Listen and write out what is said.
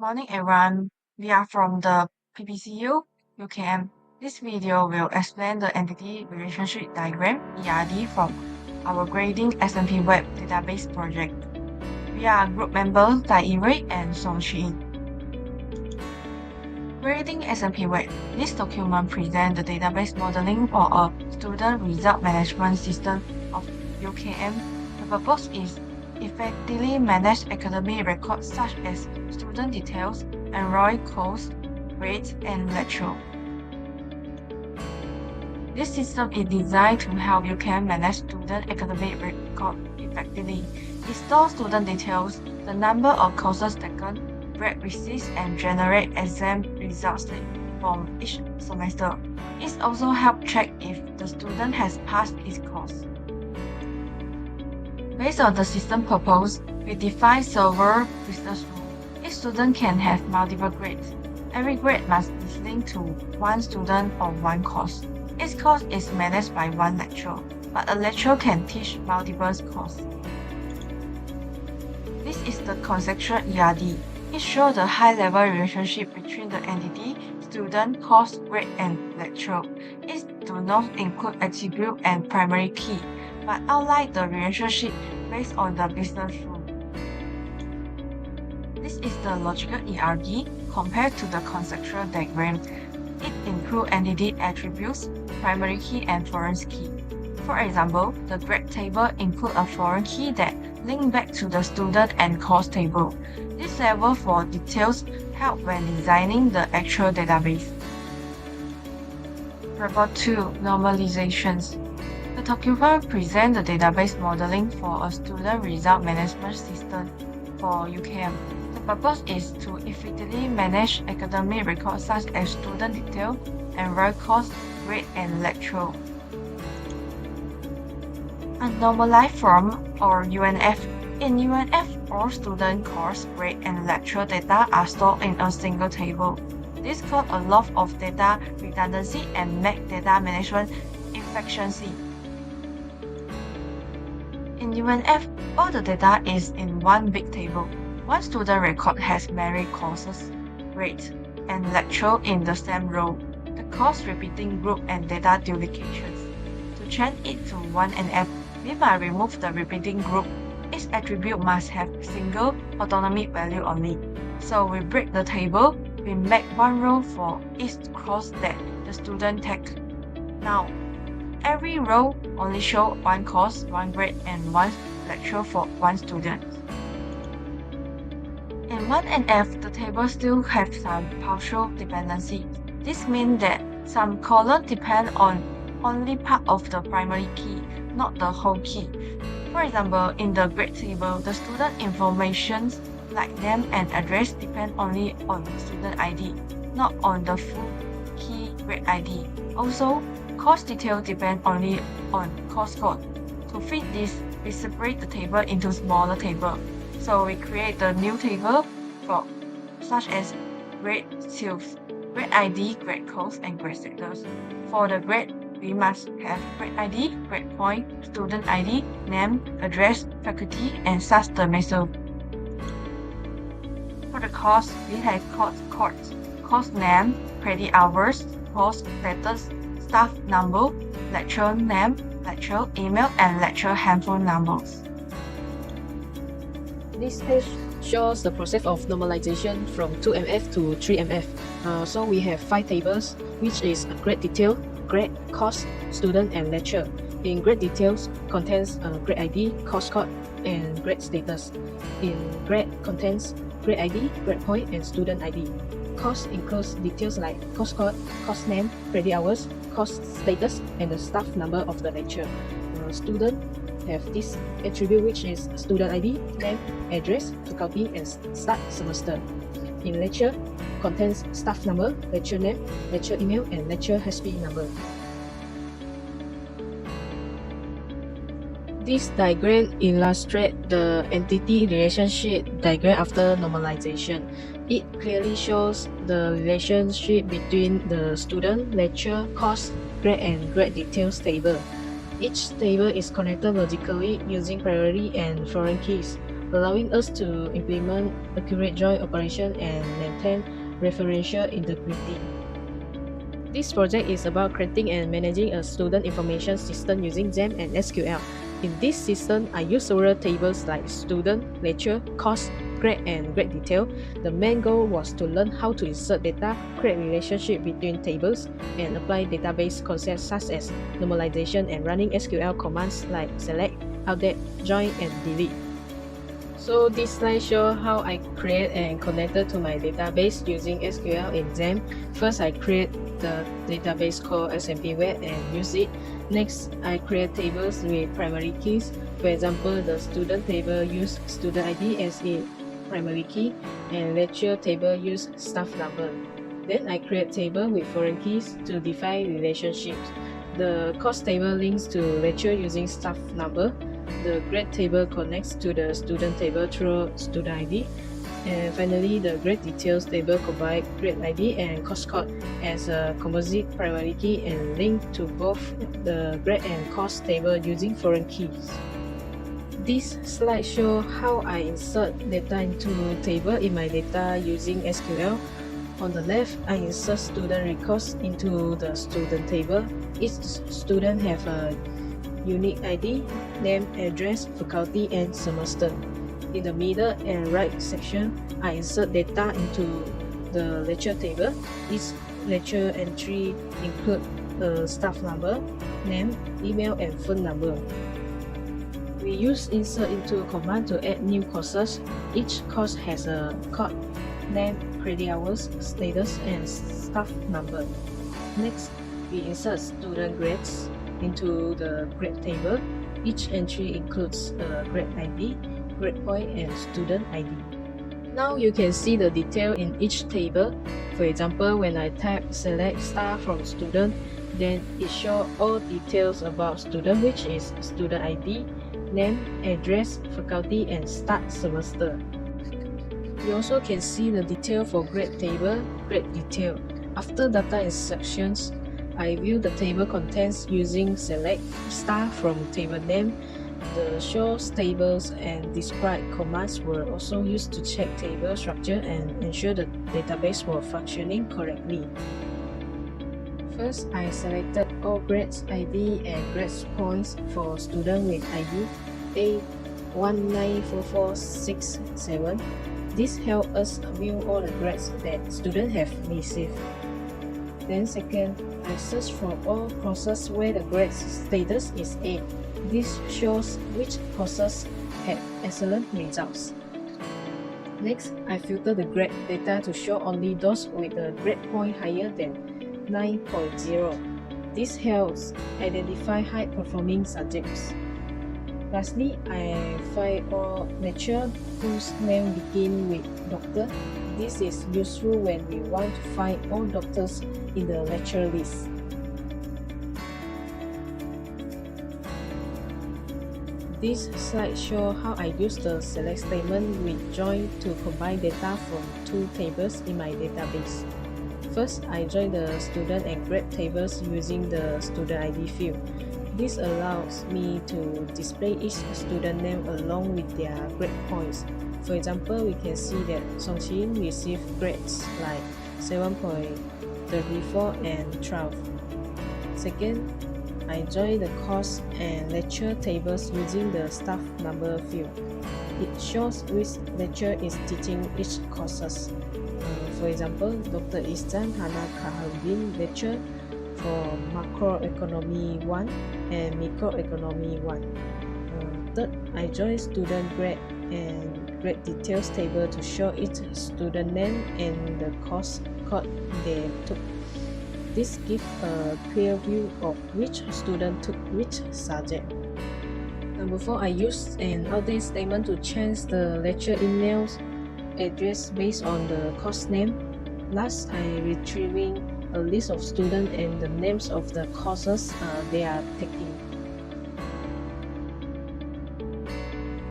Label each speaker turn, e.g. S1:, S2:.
S1: Morning everyone, we are from the PPCU UKM. This video will explain the entity relationship diagram ERD from our grading SMP web database project. We are group members Tai and Song Chi. Grading SMP web. This document presents the database modeling for a student result management system of UKM. The purpose is effectively manage academic records such as student details, enrollment costs, grades, and lecture. This system is designed to help UKM manage student academic record effectively. It stores student details, the number of courses taken, grade receipts, and generate exam results from each semester. It also helps check if the student has passed its course. Based on the system purpose, we define several business rules. Each student can have multiple grades. Every grade must be linked to one student or one course. Each course is managed by one lecturer, but a lecturer can teach multiple courses. This is the conceptual ERD. It shows the high-level relationship between the entity, student, course, grade, and lecturer. It does not include attribute and primary key, but outline the relationship based on the business rule. This is the logical ERD compared to the conceptual diagram. It includes entity attributes, primary key, and foreign key. For example, the grade table includes a foreign key that links back to the student and course table. This level for details help when designing the actual database. Report 2. Normalizations. The document presents the database modeling for a student result management system for UKM. The purpose is to effectively manage academic records such as student detail, enrollment costs, grade, and lecture. A normalized form, or UNF. In UNF, all student course, grade, and lecture data are stored in a single table. This causes a lot of data redundancy and makes data management efficiency. In UNF, all the data is in one big table. One student record has many courses, grades, and lecture in the same row. The course repeating group and data duplications. To change it to one NF, we must remove the repeating group. Each attribute must have single autonomic value only. So we break the table, we make one row for each course that the student takes. Now, every row only shows one course, one grade, and one lecture for one student. In 1NF, the table still have some partial dependency. This means that some columns depend on only part of the primary key, not the whole key. For example, in the grade table, the student information like name and address depend only on student ID, not on the full key grade ID. Also, course detail depend only on course code. To fit this, we separate the table into smaller tables. So we create the new table for such as grade sales, grade ID, grade course, and grade status. For the grade, we must have grade ID, grade point, student ID, name, address, faculty, and such the method. For the course, we have course name, credit hours, course status, staff number, lecturer name, lecturer email, and lecturer handphone numbers.
S2: This page shows the process of normalization from 2MF to 3MF. So we have 5 tables, which is grade detail, grade, course, student, and lecture. In grade details contains grade ID, course code, and grade status. In grade contains grade ID, grade point, and student ID. Course includes details like course code, course name, credit hours, course status, and the staff number of the lecture. Student have this attribute, which is student ID, name, address, faculty, and start semester. In lecture, contains staff number, lecture name, lecture email, and lecture HP number. This diagram illustrates the entity relationship diagram after normalization. It clearly shows the relationship between the student, lecture, course, grade, and grade details table. Each table is connected logically using priority and foreign keys. allowing us to implement accurate join operation and maintain referential integrity. This project is about creating and managing a student information system using XAMPP and SQL. In this system, I use several tables like student, lecture, course, grade, and grade detail. The main goal was to learn how to insert data, create relationship between tables, and apply database concepts such as normalization and running SQL commands like select, update, join, and delete. So this slide shows how I create and connected to my database using SQL in XAMPP. First, I create the database called SMP web and use it. Next, I create tables with primary keys. For example, the student table use student ID as a primary key, and lecture table use staff number. Then I create table with foreign keys to define relationships. The course table links to lecture using staff number. The grade table connects to the student table through student ID. And finally, the grade details table combines grade ID and course code as a composite primary key and link to both the grade and course table using foreign keys. This slide shows how I insert data into table in my data using SQL. On the left, I insert student records into the student table. Each student have a unique ID, name, address, faculty, and semester. In the middle and right section, I insert data into the lecture table. Each lecture entry includes a staff number, name, email, and phone number. We use insert into command to add new courses. Each course has a code, name, credit hours, status, and staff number. Next, we insert student grades into the grade table. Each entry includes a grade ID, grade point, and student ID. Now you can see the detail in each table. For example, when I type select star from student, then it shows all details about student, which is student ID, name, address, faculty, and start semester. You also can see the detail for grade table, grade detail. After data insertions, I view the table contents using select star from table name. The shows tables and describe commands were also used to check table structure and ensure the database was functioning correctly. First, I selected all grades ID and grades points for student with ID A194467. This helps us view all the grades that students have received. Then second, I search for all courses where the grade status is A. This shows which courses had excellent results. Next, I filter the grade data to show only those with a grade point higher than 9.0. This helps identify high-performing subjects. Lastly, I find all lecturers whose name begin with Doctor. This is useful when we want to find all doctors in the lecture list. This slide shows how I use the select statement with join to combine data from two tables in my database. First, I join the student and grade tables using the student ID field. This allows me to display each student name along with their grade points. For example, we can see that Songqin received grades like 7.34 and 12. Second, I join the course and lecture tables using the staff number field. It shows which lecturer is teaching each courses. For example, Dr. Istan Hana Kahaludin lecture for Macroeconomy 1 and Microeconomy 1. Third, I join student grade and grade details table to show each student name and the course code they took. This gives a clear view of which student took which subject. Number 4, I use an update statement to change the lecture emails address based on the course name. Last, I retrieving a list of students and the names of the courses they are taking.